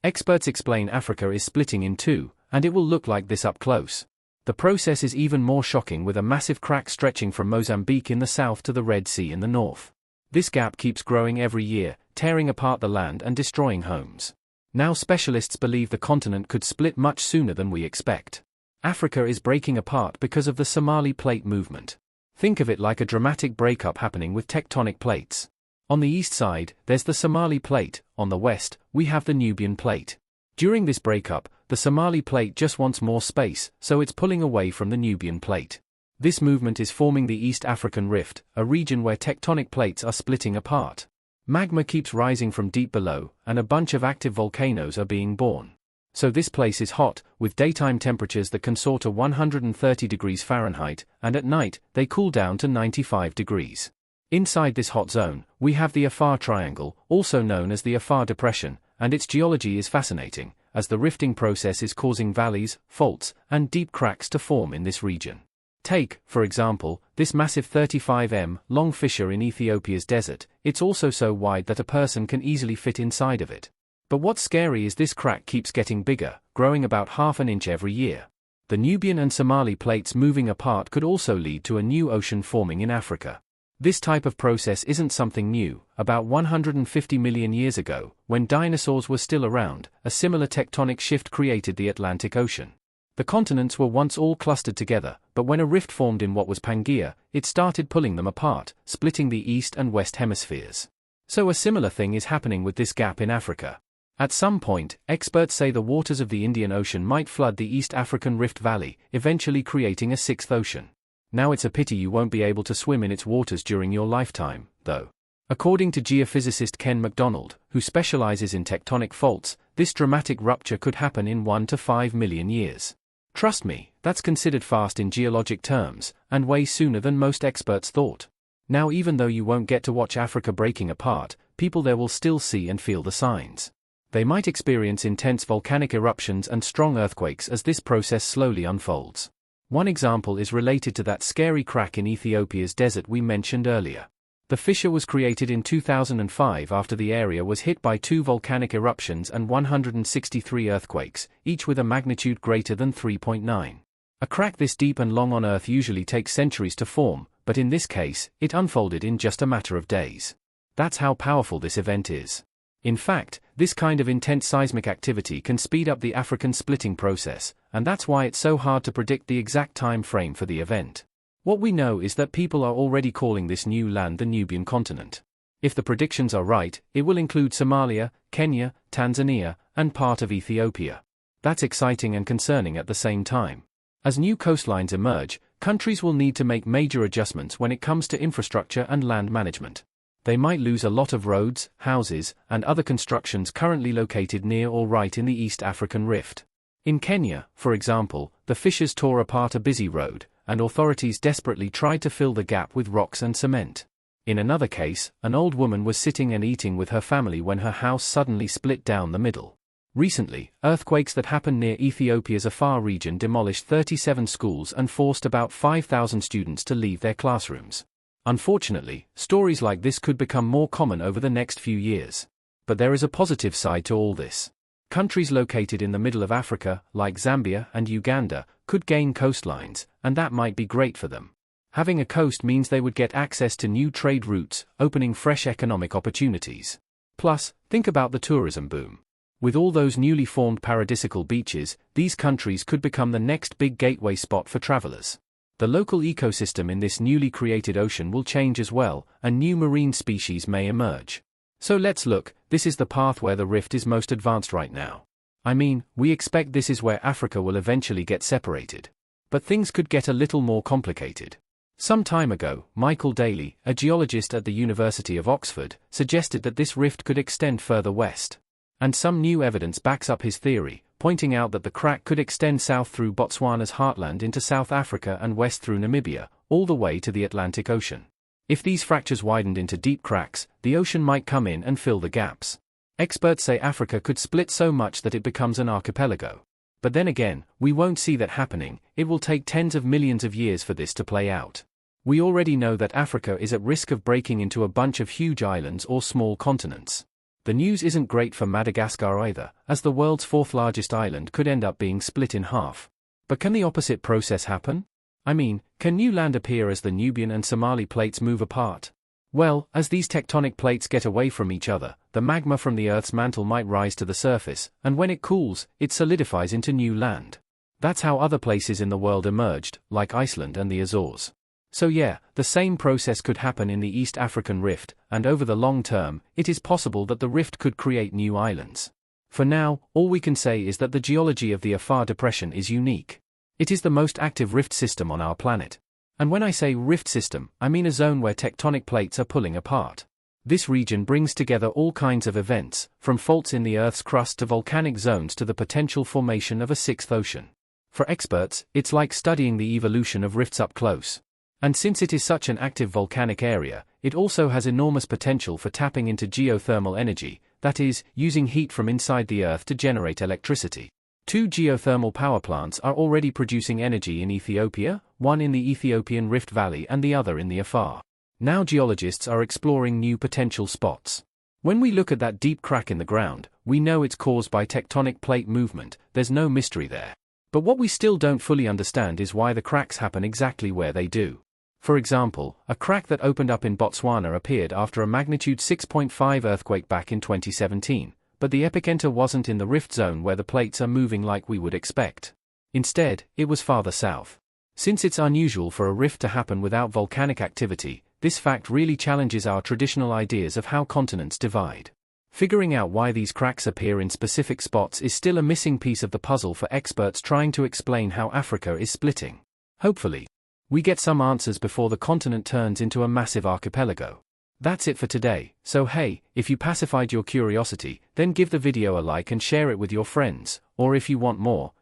Experts explain Africa is splitting in two, and it will look like this up close. The process is even more shocking, with a massive crack stretching from Mozambique in the south to the Red Sea in the north. This gap keeps growing every year, tearing apart the land and destroying homes. Now specialists believe the continent could split much sooner than we expect. Africa is breaking apart because of the Somali Plate movement. Think of it like a dramatic breakup happening with tectonic plates. On the east side, there's the Somali Plate. On the west, we have the Nubian Plate. During this breakup, the Somali Plate just wants more space, so it's pulling away from the Nubian Plate. This movement is forming the East African Rift, a region where tectonic plates are splitting apart. Magma keeps rising from deep below, and a bunch of active volcanoes are being born. So this place is hot, with daytime temperatures that can soar to 130 degrees Fahrenheit, and at night, they cool down to 95 degrees. Inside this hot zone, we have the Afar Triangle, also known as the Afar Depression, and its geology is fascinating, as the rifting process is causing valleys, faults, and deep cracks to form in this region. Take, for example, this massive 35 long fissure in Ethiopia's desert. It's also so wide that a person can easily fit inside of it. But what's scary is this crack keeps getting bigger, growing about half an inch every year. The Nubian and Somali plates moving apart could also lead to a new ocean forming in Africa. This type of process isn't something new. About 150 million years ago, when dinosaurs were still around, a similar tectonic shift created the Atlantic Ocean. The continents were once all clustered together, but when a rift formed in what was Pangaea, it started pulling them apart, splitting the east and west hemispheres. So a similar thing is happening with this gap in Africa. At some point, experts say the waters of the Indian Ocean might flood the East African Rift Valley, eventually creating a sixth ocean. Now it's a pity you won't be able to swim in its waters during your lifetime, though. According to geophysicist Ken McDonald, who specializes in tectonic faults, this dramatic rupture could happen in 1 to 5 million years. Trust me, that's considered fast in geologic terms, and way sooner than most experts thought. Now even though you won't get to watch Africa breaking apart, people there will still see and feel the signs. They might experience intense volcanic eruptions and strong earthquakes as this process slowly unfolds. One example is related to that scary crack in Ethiopia's desert we mentioned earlier. The fissure was created in 2005 after the area was hit by 2 volcanic eruptions and 163 earthquakes, each with a magnitude greater than 3.9. A crack this deep and long on Earth usually takes centuries to form, but in this case, it unfolded in just a matter of days. That's how powerful this event is. In fact, this kind of intense seismic activity can speed up the African splitting process, and that's why it's so hard to predict the exact time frame for the event. What we know is that people are already calling this new land the Nubian continent. If the predictions are right, it will include Somalia, Kenya, Tanzania, and part of Ethiopia. That's exciting and concerning at the same time. As new coastlines emerge, countries will need to make major adjustments when it comes to infrastructure and land management. They might lose a lot of roads, houses, and other constructions currently located near or right in the East African Rift. In Kenya, for example, the fissures tore apart a busy road, and authorities desperately tried to fill the gap with rocks and cement. In another case, an old woman was sitting and eating with her family when her house suddenly split down the middle. Recently, earthquakes that happened near Ethiopia's Afar region demolished 37 schools and forced about 5,000 students to leave their classrooms. Unfortunately, stories like this could become more common over the next few years. But there is a positive side to all this. Countries located in the middle of Africa, like Zambia and Uganda, could gain coastlines, and that might be great for them. Having a coast means they would get access to new trade routes, opening fresh economic opportunities. Plus, think about the tourism boom. With all those newly formed paradisical beaches, these countries could become the next big gateway spot for travelers. The local ecosystem in this newly created ocean will change as well, and new marine species may emerge. So let's look. This is the path where the rift is most advanced right now. I mean, we expect this is where Africa will eventually get separated. But things could get a little more complicated. Some time ago, Michael Daly, a geologist at the University of Oxford, suggested that this rift could extend further west. And some new evidence backs up his theory, pointing out that the crack could extend south through Botswana's heartland into South Africa and west through Namibia, all the way to the Atlantic Ocean. If these fractures widened into deep cracks, the ocean might come in and fill the gaps. Experts say Africa could split so much that it becomes an archipelago. But then again, we won't see that happening. It will take tens of millions of years for this to play out. We already know that Africa is at risk of breaking into a bunch of huge islands or small continents. The news isn't great for Madagascar either, as the world's fourth largest island could end up being split in half. But can the opposite process happen? I mean, can new land appear as the Nubian and Somali plates move apart? Well, as these tectonic plates get away from each other, the magma from the Earth's mantle might rise to the surface, and when it cools, it solidifies into new land. That's how other places in the world emerged, like Iceland and the Azores. So yeah, the same process could happen in the East African Rift, and over the long term, it is possible that the rift could create new islands. For now, all we can say is that the geology of the Afar Depression is unique. It is the most active rift system on our planet. And when I say rift system, I mean a zone where tectonic plates are pulling apart. This region brings together all kinds of events, from faults in the Earth's crust to volcanic zones to the potential formation of a sixth ocean. For experts, it's like studying the evolution of rifts up close. And since it is such an active volcanic area, it also has enormous potential for tapping into geothermal energy, that is, using heat from inside the Earth to generate electricity. 2 geothermal power plants are already producing energy in Ethiopia, one in the Ethiopian Rift Valley and the other in the Afar. Now geologists are exploring new potential spots. When we look at that deep crack in the ground, we know it's caused by tectonic plate movement, there's no mystery there. But what we still don't fully understand is why the cracks happen exactly where they do. For example, a crack that opened up in Botswana appeared after a magnitude 6.5 earthquake back in 2017, but the epicenter wasn't in the rift zone where the plates are moving like we would expect. Instead, it was farther south. Since it's unusual for a rift to happen without volcanic activity, this fact really challenges our traditional ideas of how continents divide. Figuring out why these cracks appear in specific spots is still a missing piece of the puzzle for experts trying to explain how Africa is splitting. Hopefully, we get some answers before the continent turns into a massive archipelago. That's it for today, so hey, if you pacified your curiosity, then give the video a like and share it with your friends, or if you want more,